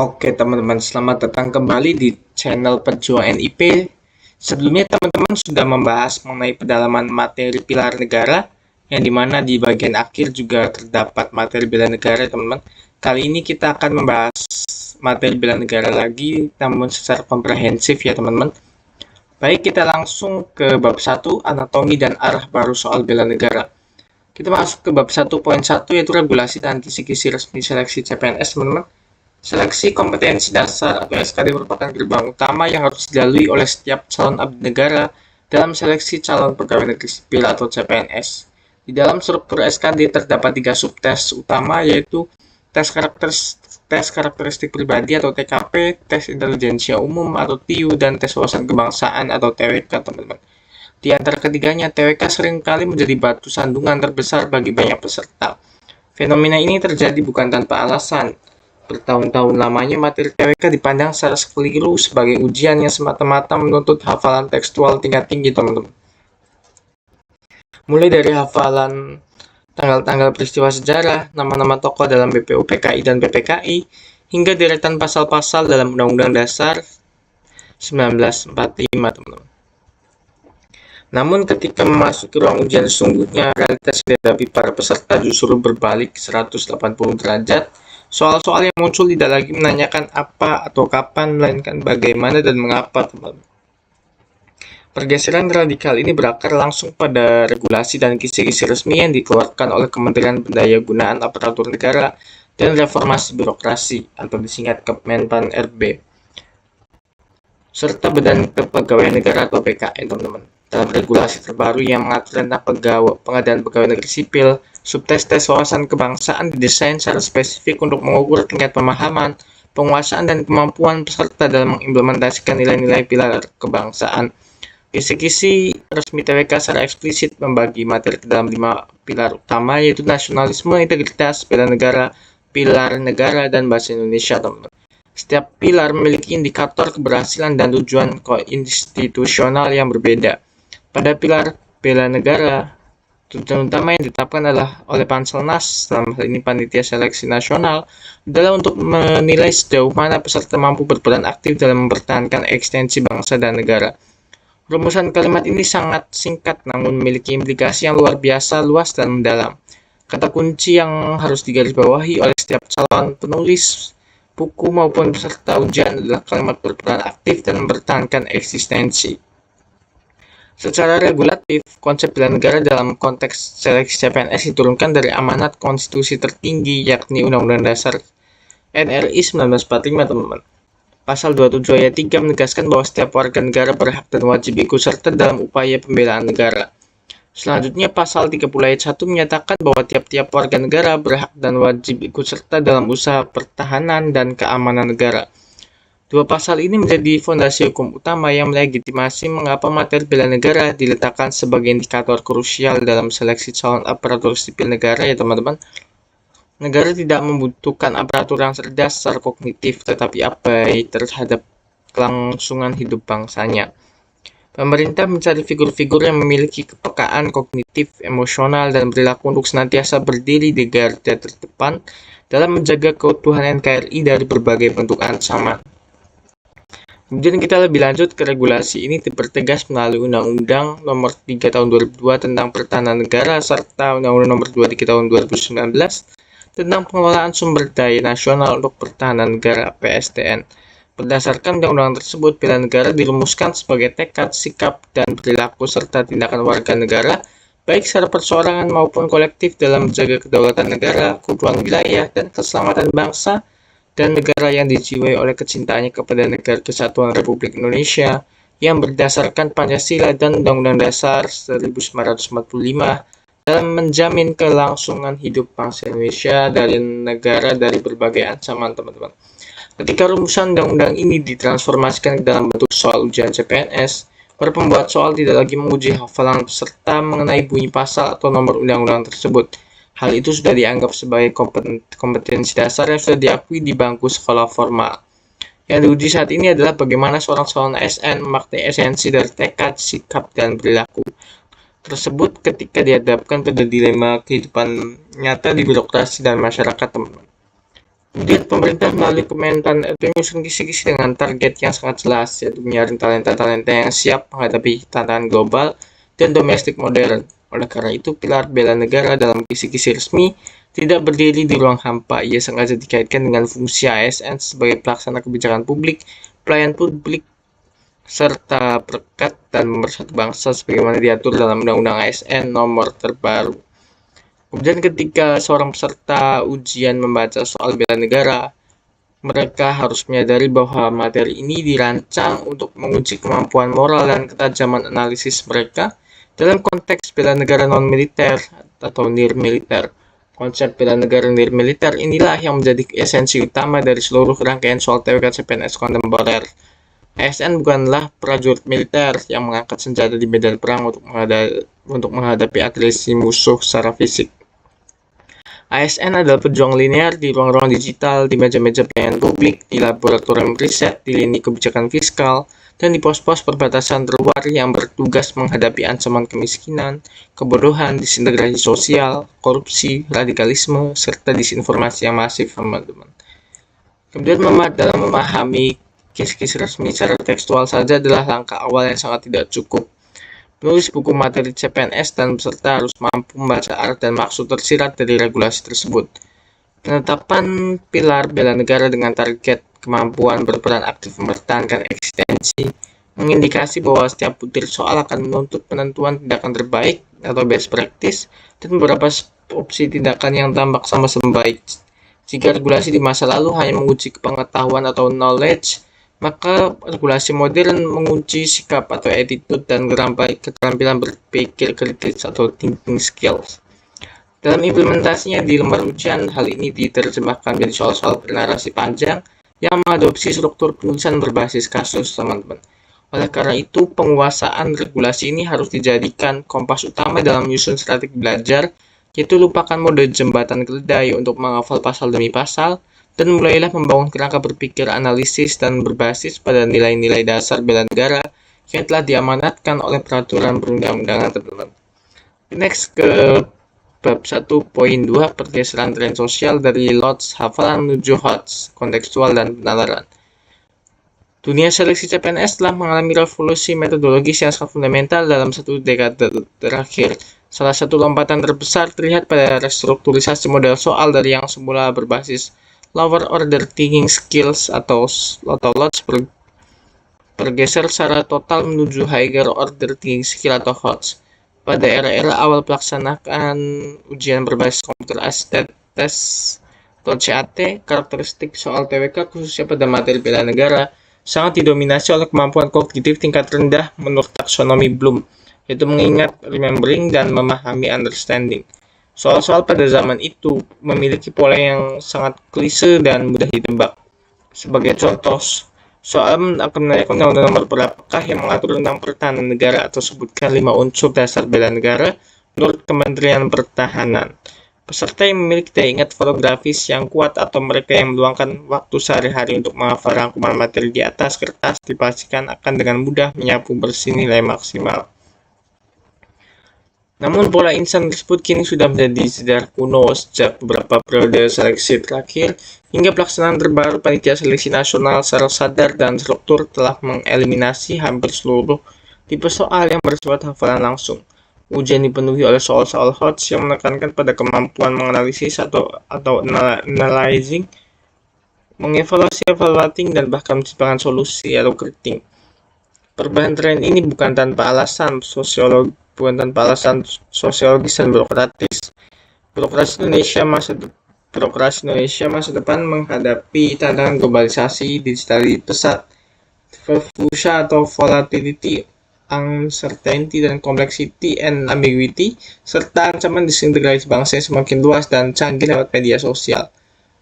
Oke teman-teman, selamat datang kembali di channel Pejuang NIP. Sebelumnya teman-teman sudah membahas mengenai pendalaman materi pilar negara, yang dimana di bagian akhir juga terdapat materi bela negara teman-teman. Kali ini kita akan membahas materi bela negara lagi, namun secara komprehensif ya teman-teman. Baik, kita langsung ke bab 1, anatomi dan arah baru soal bela negara. Kita masuk ke bab 1.1, yaitu regulasi dan kisi-kisi resmi seleksi CPNS teman-teman. Seleksi kompetensi dasar atau SKD merupakan gerbang utama yang harus dilalui oleh setiap calon abdi negara dalam seleksi calon pegawai negeri sipil atau CPNS. Di dalam struktur SKD terdapat 3 subtes utama, yaitu tes karakteristik pribadi atau TKP, tes intelijensia umum atau TIU, dan tes wawasan kebangsaan atau TWK teman-teman. Di antara ketiganya, TWK seringkali menjadi batu sandungan terbesar bagi banyak peserta. Fenomena ini terjadi bukan tanpa alasan. Bertahun-tahun lamanya materi TWK dipandang secara keliru sebagai ujian yang semata-mata menuntut hafalan tekstual tingkat tinggi teman-teman. Mulai dari hafalan tanggal-tanggal peristiwa sejarah, nama-nama tokoh dalam BPU PKI dan PPKI, hingga deretan pasal-pasal dalam Undang-Undang Dasar 1945 teman-teman. Namun ketika memasuki ruang ujian sesungguhnya, realitas yang dihadapi para peserta justru berbalik 180 derajat. Soal-soal yang muncul tidak lagi menanyakan apa atau kapan, melainkan bagaimana dan mengapa, teman-teman. Pergeseran radikal ini berakar langsung pada regulasi dan kisi-kisi resmi yang dikeluarkan oleh Kementerian Pendayagunaan Aparatur Negara dan Reformasi Birokrasi atau disingkat Kemenpan RB, serta Badan Kepegawaian Negara atau BKN, teman-teman. Dalam regulasi terbaru yang mengatur tentang pengadaan pegawai negeri sipil, subtes-tes wawasan kebangsaan didesain secara spesifik untuk mengukur tingkat pemahaman, penguasaan, dan kemampuan peserta dalam mengimplementasikan nilai-nilai pilar kebangsaan. Kisi-kisi resmi TWK secara eksplisit membagi materi ke dalam 5 pilar utama, yaitu nasionalisme, integritas, bela negara, pilar negara, dan bahasa Indonesia, teman-teman. Setiap pilar memiliki indikator keberhasilan dan tujuan institusional yang berbeda. Pada pilar bela negara, tujuan utama yang ditetapkan adalah oleh Panselnas, dalam hal ini Panitia Seleksi Nasional, adalah untuk menilai sejauh mana peserta mampu berperan aktif dalam mempertahankan eksistensi bangsa dan negara. Rumusan kalimat ini sangat singkat namun memiliki implikasi yang luar biasa luas dan mendalam. Kata kunci yang harus digarisbawahi oleh setiap calon penulis buku maupun peserta ujian adalah kalimat berperan aktif dan mempertahankan eksistensi. Secara regulatif, konsep bela negara dalam konteks seleksi CPNS diturunkan dari amanat konstitusi tertinggi, yakni Undang-Undang Dasar NRI 1945, teman-teman. Pasal 27 ayat 3 menegaskan bahwa setiap warga negara berhak dan wajib ikut serta dalam upaya pembelaan negara. Selanjutnya, pasal 30 ayat 1 menyatakan bahwa tiap-tiap warga negara berhak dan wajib ikut serta dalam usaha pertahanan dan keamanan negara. Dua pasal ini menjadi fondasi hukum utama yang melegitimasi mengapa materi bela negara diletakkan sebagai indikator krusial dalam seleksi calon aparatur sipil negara ya teman-teman. Negara tidak membutuhkan aparatur yang cerdas secara kognitif tetapi abai terhadap kelangsungan hidup bangsanya. Pemerintah mencari figur-figur yang memiliki kepekaan kognitif, emosional, dan perilaku untuk senantiasa berdiri di garda terdepan dalam menjaga keutuhan NKRI dari berbagai bentuk ancaman. Kemudian kita lebih lanjut ke regulasi ini dipertegas melalui Undang-Undang Nomor 3 Tahun 2002 tentang Pertahanan Negara serta Undang-Undang Nomor 23 Tahun 2019 tentang Pengelolaan Sumber Daya Nasional untuk Pertahanan Negara (PSDN). Berdasarkan undang-undang tersebut, bela negara dirumuskan sebagai tekad, sikap, dan perilaku serta tindakan warga negara baik secara perseorangan maupun kolektif dalam menjaga kedaulatan negara, keutuhan wilayah, dan keselamatan bangsa dan negara yang dijiwai oleh kecintaannya kepada Negara Kesatuan Republik Indonesia yang berdasarkan Pancasila dan Undang-Undang Dasar 1945 dalam menjamin kelangsungan hidup bangsa Indonesia dari negara dari berbagai ancaman, teman-teman. Ketika rumusan undang-undang ini ditransformasikan ke dalam bentuk soal ujian CPNS, para pembuat soal tidak lagi menguji hafalan peserta mengenai bunyi pasal atau nomor undang-undang tersebut. Hal itu sudah dianggap sebagai kompetensi dasar yang sudah diakui di bangku sekolah formal. Yang diuji saat ini adalah bagaimana seorang calon ASN memaknai esensi dari tekad, sikap, dan perilaku tersebut ketika dihadapkan pada dilema kehidupan nyata di birokrasi dan masyarakat, teman-teman. Kemudian pemerintah melalui Kementan itu menyusun kisi-kisi dengan target yang sangat jelas, yaitu menyaring talenta-talenta yang siap menghadapi tantangan global dan domestik modern. Oleh karena itu, pilar bela negara dalam kisi-kisi resmi tidak berdiri di ruang hampa. Ia sengaja dikaitkan dengan fungsi ASN sebagai pelaksana kebijakan publik, pelayan publik, serta perekat dan pemersatu bangsa sebagaimana diatur dalam Undang-Undang ASN nomor terbaru. Kemudian ketika seorang peserta ujian membaca soal bela negara, mereka harus menyadari bahwa materi ini dirancang untuk menguji kemampuan moral dan ketajaman analisis mereka dalam konteks bela negara non-militer atau nir-militer. Konsep bela negara nir-militer inilah yang menjadi esensi utama dari seluruh rangkaian soal TWK CPNS kontemporer. ASN bukanlah prajurit militer yang mengangkat senjata di medan perang untuk menghadapi agresi musuh secara fisik. ASN adalah pejuang linear di ruang-ruang digital, di meja-meja pelayanan publik, di laboratorium riset, di lini kebijakan fiskal, dan di pos-pos perbatasan terluar yang bertugas menghadapi ancaman kemiskinan, kebodohan, disintegrasi sosial, korupsi, radikalisme, serta disinformasi yang masif, teman-teman. Kemudian dalam memahami kis-kis resmi secara tekstual saja adalah langkah awal yang sangat tidak cukup. Penulis buku materi CPNS dan peserta harus mampu membaca arti dan maksud tersirat dari regulasi tersebut. Penetapan pilar bela negara dengan target kemampuan berperan aktif mempertahankan eksistensi mengindikasi bahwa setiap butir soal akan menuntut penentuan tindakan terbaik atau best practice dan beberapa opsi tindakan yang tampak sama-sama baik. Jika regulasi di masa lalu hanya menguji pengetahuan atau knowledge, maka regulasi modern menguji sikap atau attitude dan keterampilan berpikir kritis atau thinking skills. Dalam implementasinya di lembar ujian, hal ini diterjemahkan menjadi soal-soal bernarasi panjang yang mengadopsi struktur penulisan berbasis kasus, teman-teman. Oleh karena itu, penguasaan regulasi ini harus dijadikan kompas utama dalam menyusun strategi belajar, yaitu lupakan mode jembatan keledai untuk menghafal pasal demi pasal, dan mulailah membangun kerangka berpikir analisis dan berbasis pada nilai-nilai dasar bela negara yang telah diamanatkan oleh peraturan perundang-undangan, teman-teman. Next ke bab 1.2 pergeseran tren sosial dari LOTS hafalan menuju HOTS, kontekstual dan penalaran. Dunia seleksi CPNS telah mengalami revolusi metodologis yang sangat fundamental dalam satu dekade terakhir. Salah satu lompatan terbesar terlihat pada restrukturisasi model soal dari yang semula berbasis lower order thinking skills atau LOTS bergeser secara total menuju higher order thinking skill atau HOTS. Pada era-era awal pelaksanaan ujian berbasis komputer assisted test atau CAT, karakteristik soal TWK khususnya pada materi bela negara sangat didominasi oleh kemampuan kognitif tingkat rendah menurut taksonomi Bloom, yaitu mengingat, remembering, dan memahami, understanding. Soal-soal pada zaman itu memiliki pola yang sangat klise dan mudah ditebak. Sebagai contoh, soal akan menaikkan undang-undang nomor berapakah yang mengatur tentang pertahanan negara atau sebutkan 5 unsur dasar bela negara menurut Kementerian Pertahanan. Peserta yang memiliki daya ingat fotografis yang kuat atau mereka yang meluangkan waktu sehari-hari untuk menghafal rangkuman materi di atas kertas dipastikan akan dengan mudah menyapu bersih nilai maksimal. Namun pola instan tersebut kini sudah menjadi sejarah kuno sejak beberapa periode seleksi terakhir hingga pelaksanaan terbaru panitia seleksi nasional secara sadar dan struktur telah mengeliminasi hampir seluruh tipe soal yang bersifat hafalan langsung. Ujian dipenuhi oleh soal-soal HOTS yang menekankan pada kemampuan menganalisis atau analyzing, mengevaluasi, evaluating, dan bahkan menciptakan solusi atau kritik. Perubahan tren ini bukan tanpa alasan sosiologis dan birokratis. Birokrasi Indonesia masa depan menghadapi tantangan globalisasi, digitalisasi pesat, fuchsia atau volatility, uncertainty dan complexity and ambiguity, serta ancaman disintegrasi bangsa yang semakin luas dan canggih lewat media sosial.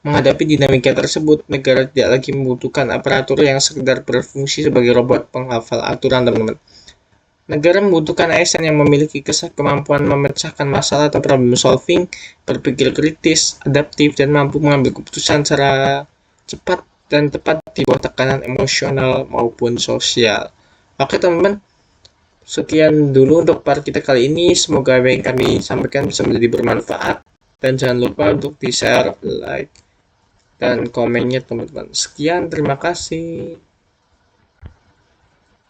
Menghadapi dinamika tersebut, negara tidak lagi membutuhkan aparatur yang sekedar berfungsi sebagai robot penghafal aturan, teman-teman. Negara membutuhkan ASN yang memiliki kemampuan memecahkan masalah atau problem solving, berpikir kritis, adaptif, dan mampu mengambil keputusan secara cepat dan tepat di bawah tekanan emosional maupun sosial. Oke, teman-teman. Sekian dulu untuk part kita kali ini. Semoga apa yang kami sampaikan bisa menjadi bermanfaat. Dan jangan lupa untuk di-share, like, dan komennya teman-teman. Sekian, terima kasih.